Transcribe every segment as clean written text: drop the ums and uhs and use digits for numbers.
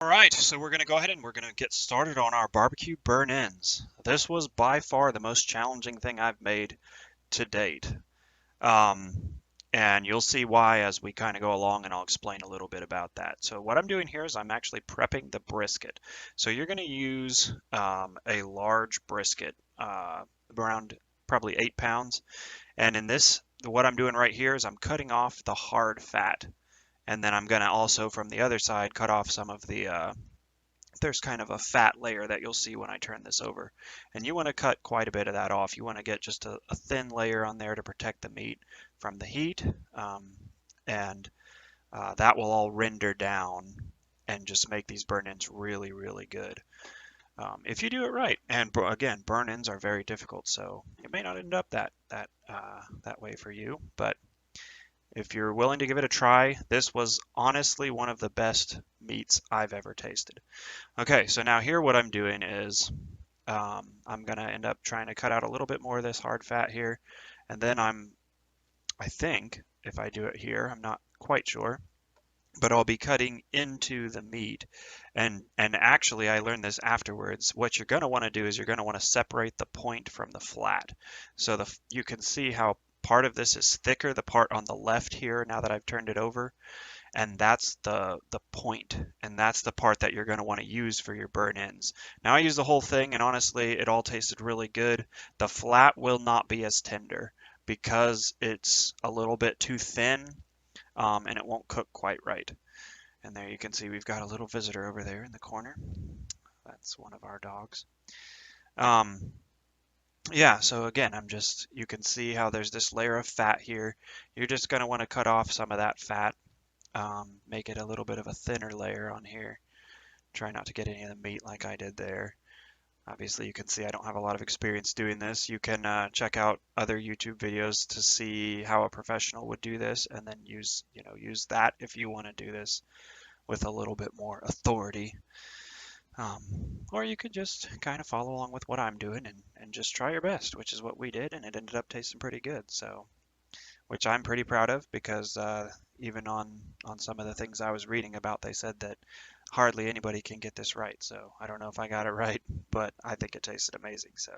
All right, so we're going to go ahead and we're going to get started on our barbecue burn ends. This was by far the most challenging thing I've made to date. Um, and you'll see why as we kind of go along, and I'll explain a little bit about that. So what I'm doing here is I'm actually prepping the brisket. So you're going to use a large brisket, around probably 8 pounds. And in this, what I'm doing right here is I'm cutting off the hard fat. And then I'm going to also from the other side cut off some of the there's kind of a fat layer that you'll see when I turn this over. And you want to cut quite a bit of that off. You want to get just a thin layer on there to protect the meat from the heat. And that will all render down and just make these burn ends really, really good. If you do it right. And again, burn ends are very difficult, so it may not end up that way for you. But if you're willing to give it a try, this was honestly one of the best meats I've ever tasted. Okay, so now here what I'm doing is I'm gonna end up trying to cut out a little bit more of this hard fat here, and then I think if I do it here, I'm not quite sure, but I'll be cutting into the meat. And actually I learned this afterwards. What you're gonna want to do is you're gonna want to separate the point from the flat. So you can see how part of this is thicker, the part on the left here, now that I've turned it over, and that's the point, and that's the part that you're going to want to use for your burn ends. Now I use the whole thing, and honestly it all tasted really good. The flat will not be as tender because it's a little bit too thin, and it won't cook quite right. And there you can see we've got a little visitor over there in the corner. That's one of our dogs. um, yeah, so again, you can see how there's this layer of fat here. You're just going to want to cut off some of that fat, make it a little bit of a thinner layer on here. Try not to get any of the meat like I did there. Obviously, you can see I don't have a lot of experience doing this. You can check out other YouTube videos to see how a professional would do this, and then use that if you want to do this with a little bit more authority. Or you could just kind of follow along with what I'm doing and just try your best, which is what we did, and it ended up tasting pretty good. So which I'm pretty proud of because even on some of the things I was reading about, they said that hardly anybody can get this right. So I don't know if I got it right, but I think it tasted amazing. So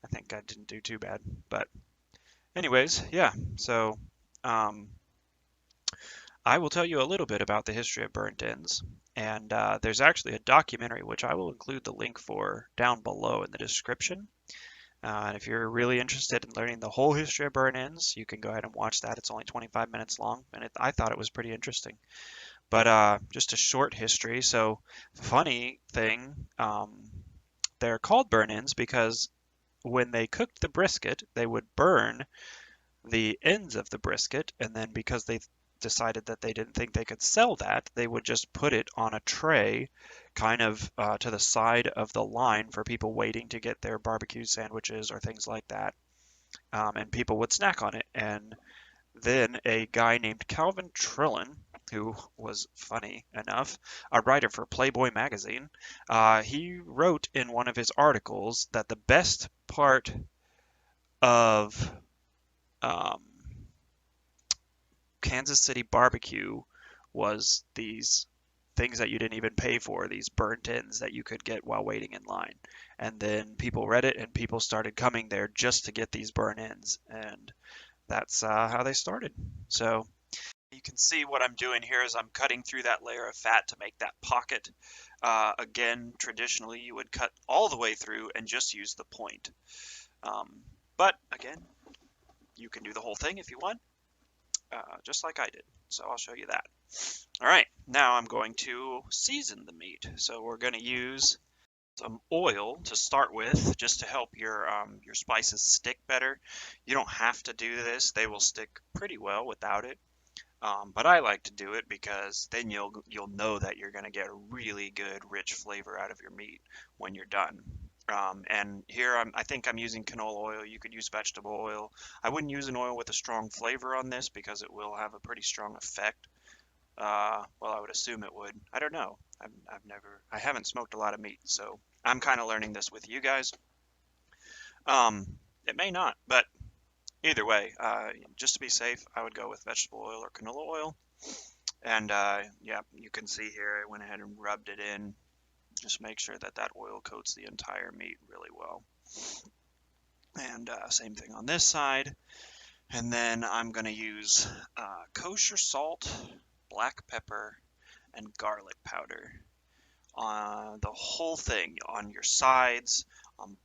I think I didn't do too bad. But anyways, yeah. So um, I will tell you a little bit about the history of burnt ends. And there's actually a documentary which I will include the link for down below in the description. And if you're really interested in learning the whole history of burn ends, you can go ahead and watch that. It's only 25 minutes long, and I thought it was pretty interesting. But just a short history. So, funny thing, they're called burn ends because when they cooked the brisket, they would burn the ends of the brisket, and then because they decided that they didn't think they could sell that, they would just put it on a tray kind of to the side of the line for people waiting to get their barbecue sandwiches or things like that. And people would snack on it. And then a guy named Calvin Trillin, who was funny enough, a writer for Playboy magazine, he wrote in one of his articles that the best part of um, Kansas City barbecue was these things that you didn't even pay for, these burnt ends that you could get while waiting in line. And then people read it and people started coming there just to get these burnt ends. And that's how they started. So you can see what I'm doing here is I'm cutting through that layer of fat to make that pocket. Again, traditionally you would cut all the way through and just use the point. But again, you can do the whole thing if you want. Just like I did. So I'll show you that. All right, now I'm going to season the meat. So we're going to use some oil to start with, just to help your spices stick better. You don't have to do this; they will stick pretty well without it. But I like to do it because then you'll know that you're going to get a really good, rich flavor out of your meat when you're done. And here I think I'm using canola oil. You could use vegetable oil. I wouldn't use an oil with a strong flavor on this because it will have a pretty strong effect. Well, I would assume it would. I don't know. I haven't smoked a lot of meat, so I'm kind of learning this with you guys. It may not, but either way, just to be safe, I would go with vegetable oil or canola oil. And yeah, you can see here I went ahead and rubbed it in. Just make sure that that oil coats the entire meat really well. And same thing on this side. And then I'm going to use kosher salt, black pepper, and garlic powder on the whole thing, on your sides, on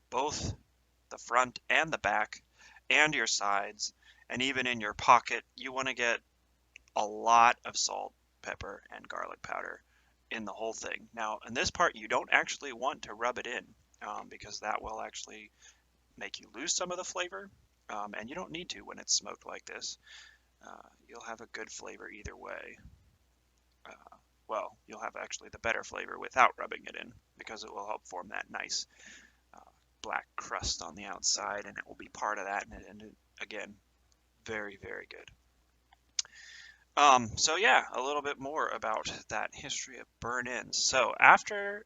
both the front and the back, and your sides, and even in your pocket. You want to get a lot of salt, pepper, and garlic powder in the whole thing. Now, in this part, you don't actually want to rub it in because that will actually make you lose some of the flavor, and you don't need to when it's smoked like this. You'll have a good flavor either way. Well, you'll have actually the better flavor without rubbing it in because it will help form that nice uh, black crust on the outside, and it will be part of that. And again, very, very good. So yeah, a little bit more about that history of burnt ends. So after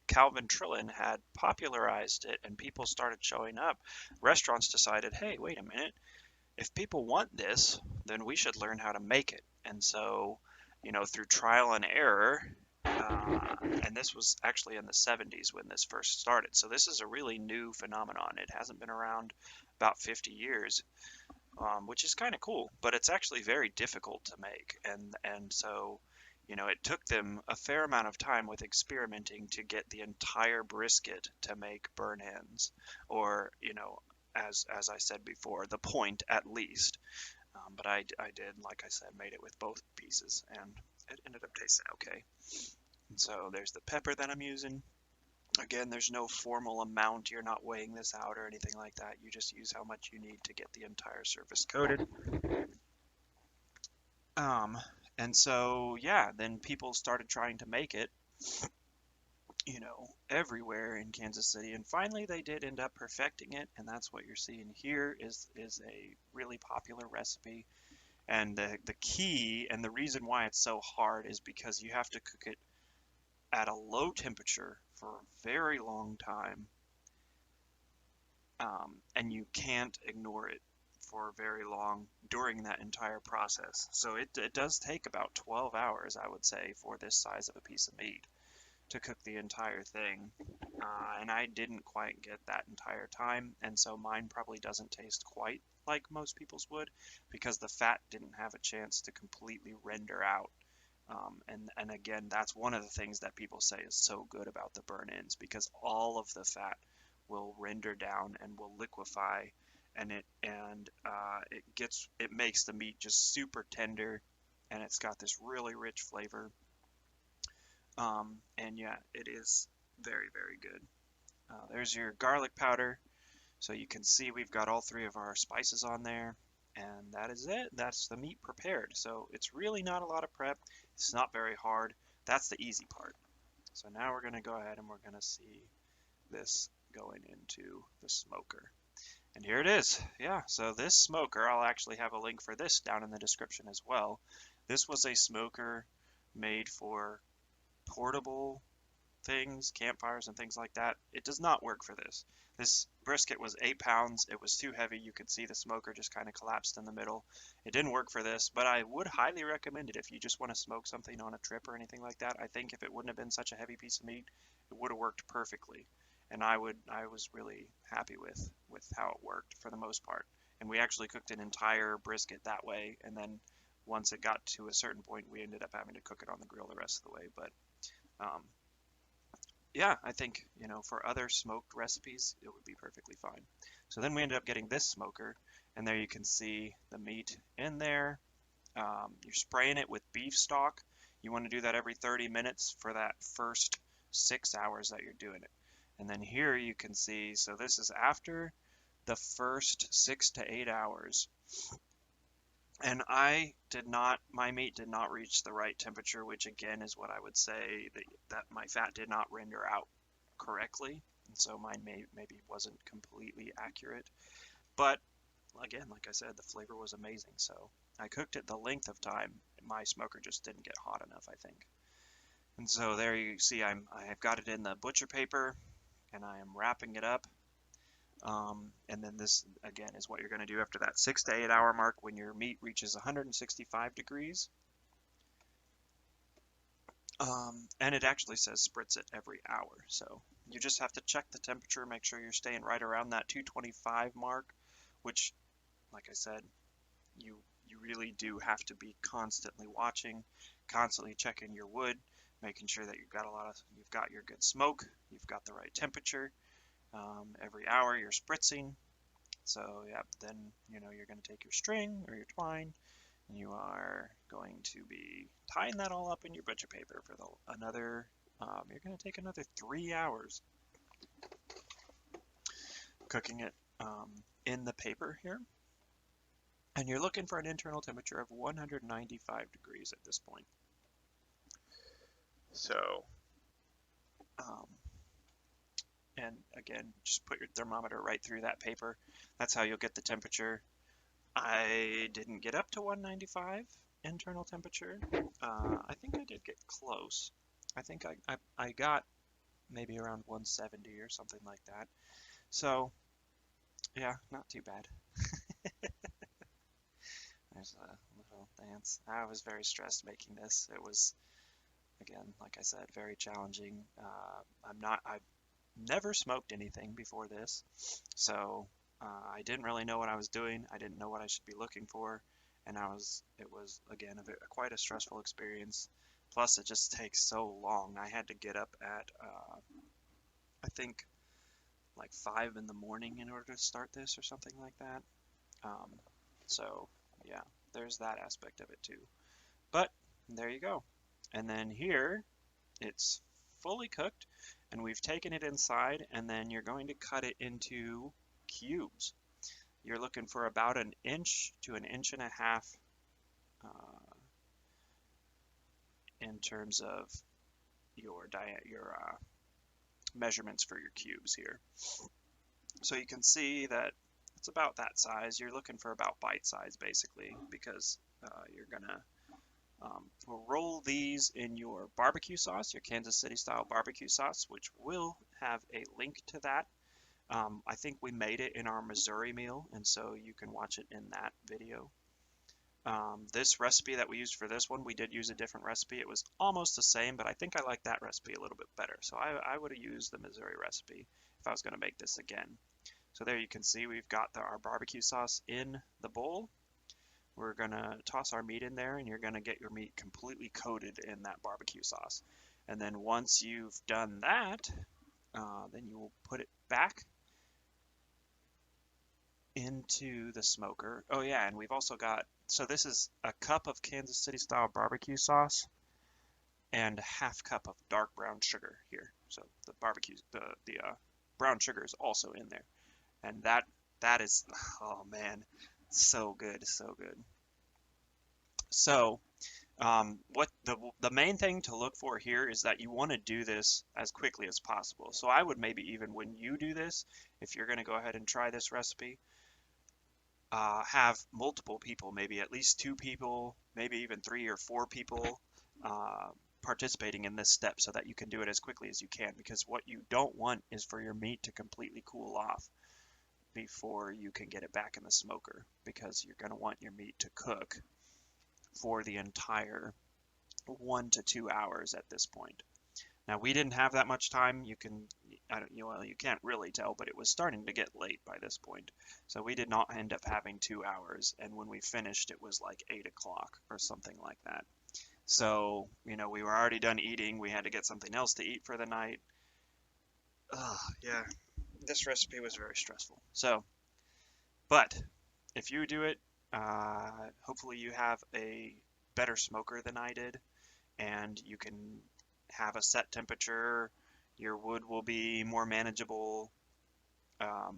Calvin Trillin had popularized it and people started showing up, restaurants decided, hey, wait a minute, if people want this, then we should learn how to make it. And so, through trial and error, and this was actually in the 70s when this first started. So this is a really new phenomenon. It hasn't been around about 50 years, which is kind of cool, but it's actually very difficult to make. And so, it took them a fair amount of time with experimenting to get the entire brisket to make burnt ends, or as I said before, the point at least. But I did, like I said, made it with both pieces, and it ended up tasting okay. And so there's the pepper that I'm using. Again, there's no formal amount. You're not weighing this out or anything like that. You just use how much you need to get the entire surface coated. Um, and so, yeah, then people started trying to make it, everywhere in Kansas City. And finally, they did end up perfecting it. And that's what you're seeing here is a really popular recipe. And the key and the reason why it's so hard is because you have to cook it at a low temperature for a very long time, and you can't ignore it for very long during that entire process. So it does take about 12 hours, I would say, for this size of a piece of meat to cook the entire thing. And I didn't quite get that entire time, and so mine probably doesn't taste quite like most people's would because the fat didn't have a chance to completely render out. And again, that's one of the things that people say is so good about the burnt ends because all of the fat will render down and will liquefy, and it makes the meat just super tender, and it's got this really rich flavor. And yeah, it is very, very good. There's your garlic powder. So you can see we've got all three of our spices on there. And that is it. That's the meat prepared. So it's really not a lot of prep. It's not very hard. That's the easy part. So now we're going to go ahead and we're going to see this going into the smoker. And here it is. Yeah, so this smoker, I'll actually have a link for this down in the description as well. This was a smoker made for portable things, campfires and things like that. It does not work for this. This brisket was 8 pounds. It was too heavy. You could see the smoker just kind of collapsed in the middle. It didn't work for this, but I would highly recommend it if you just want to smoke something on a trip or anything like that. I think if it wouldn't have been such a heavy piece of meat, it would have worked perfectly. And I was really happy with how it worked for the most part. And we actually cooked an entire brisket that way, and then once it got to a certain point, we ended up having to cook it on the grill the rest of the way. But um, yeah, I think, for other smoked recipes, it would be perfectly fine. So then we ended up getting this smoker, and there you can see the meat in there. You're spraying it with beef stock. You want to do that every 30 minutes for that first 6 hours that you're doing it. And then here you can see, so this is after the first 6 to 8 hours. And my meat did not reach the right temperature, which again is what I would say that my fat did not render out correctly. And so mine maybe wasn't completely accurate. But again, like I said, the flavor was amazing. So I cooked it the length of time. My smoker just didn't get hot enough, I think. And so there you see I have got it in the butcher paper and I am wrapping it up. And then this again is what you're going to do after that 6 to 8 hour mark when your meat reaches 165 degrees. And it actually says spritz it every hour. So you just have to check the temperature, make sure you're staying right around that 225 mark, which, like I said, you really do have to be constantly watching, constantly checking your wood, making sure that you've got your good smoke, you've got the right temperature. Every hour you're spritzing. So yeah, then you're going to take your string or your twine, and you are going to be tying that all up in your butcher paper for another. You're going to take another 3 hours cooking it in the paper here. And you're looking for an internal temperature of 195 degrees at this point. So, and again, just put your thermometer right through that paper. That's how you'll get the temperature. I didn't get up to 195 internal temperature. I think I did get close. I think I got maybe around 170 or something like that. So, yeah, not too bad. There's a little dance. I was very stressed making this. It was, again, like I said, very challenging. I've never smoked anything before this, so I didn't really know what I was doing. I didn't know what I should be looking for, and it was again quite a stressful experience. Plus, it just takes so long. I had to get up at I think like 5 in the morning in order to start this or something like that. So yeah, there's that aspect of it too. But there you go. And then here it's fully cooked, and we've taken it inside, and then you're going to cut it into cubes. You're looking for about 1 inch to 1.5 inches in terms of your measurements for your cubes here. So you can see that it's about that size. You're looking for about bite size basically, because you're gonna roll these in your barbecue sauce, your Kansas City style barbecue sauce, which will have a link to that. I think we made it in our Missouri meal, and so you can watch it in that video. This recipe that we used for this one, we did use a different recipe. It was almost the same, but I think I like that recipe a little bit better. So I would have used the Missouri recipe if I was going to make this again. So there you can see we've got our barbecue sauce in the bowl. We're going to toss our meat in there, and you're going to get your meat completely coated in that barbecue sauce. And then once you've done that, then you will put it back into the smoker. Oh yeah, and we've also got, so this is a cup of Kansas City style barbecue sauce and a half cup of dark brown sugar here. So the brown sugar is also in there. And that is, oh man, so good, so good. So what the main thing to look for here is that you want to do this as quickly as possible. So I would maybe even when you do this, if you're going to go ahead and try this recipe, have multiple people, maybe at least 2 people, maybe even 3 or 4 people participating in this step so that you can do it as quickly as you can, because what you don't want is for your meat to completely cool off before you can get it back in the smoker, because you're going to want your meat to cook for the entire 1 to 2 hours at this point. Now we didn't have that much time. You can't really tell, but it was starting to get late by this point. So we did not end up having 2 hours, and when we finished it was like 8 o'clock or something like that. So, we were already done eating. We had to get something else to eat for the night. Yeah, this recipe was very stressful. So, but if you do it, hopefully you have a better smoker than I did, and you can have a set temperature. Your wood will be more manageable,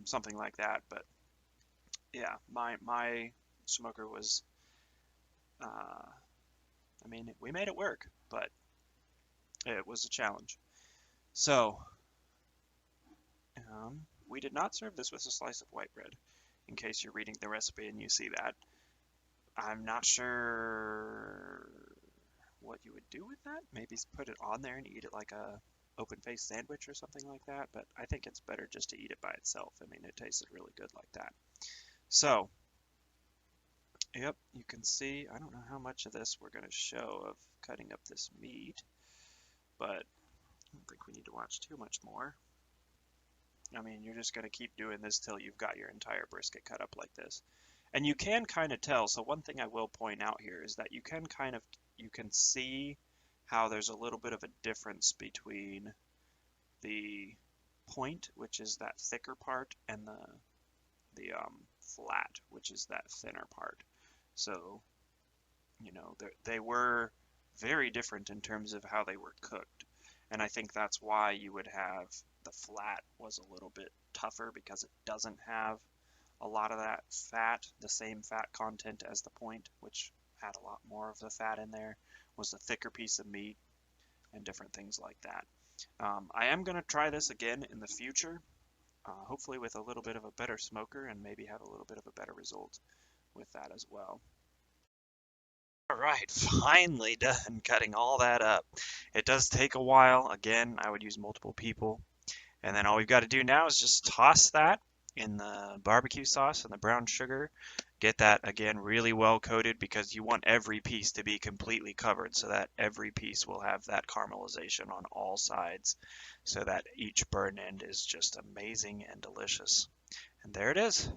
something like that. But yeah, my smoker was, we made it work, but it was a challenge. So we did not serve this with a slice of white bread, in case you're reading the recipe and you see that. I'm not sure what you would do with that. Maybe put it on there and eat it like a open-faced sandwich or something like that, but I think it's better just to eat it by itself. I mean, it tasted really good like that. So, yep, you can see, I don't know how much of this we're going to show of cutting up this meat, but I don't think we need to watch too much more. I mean, you're just going to keep doing this till you've got your entire brisket cut up like this. And you can kind of tell, so one thing I will point out here is that you can see how there's a little bit of a difference between the point, which is that thicker part, and the flat, which is that thinner part. So, you know, they were very different in terms of how they were cooked. And I think that's why you would have the flat was a little bit tougher because it doesn't have a lot of that fat, the same fat content as the point, which had a lot more of the fat in there, was a thicker piece of meat and different things like that. I am going to try this again in the future, hopefully with a little bit of a better smoker and maybe have a little bit of a better result with that as well. All right, finally done cutting all that up. It does take a while. Again, I would use multiple people. And then all we've got to do now is just toss that in the barbecue sauce and the brown sugar. Get that again really well coated because you want every piece to be completely covered so that every piece will have that caramelization on all sides so that each burn end is just amazing and delicious. And there it is.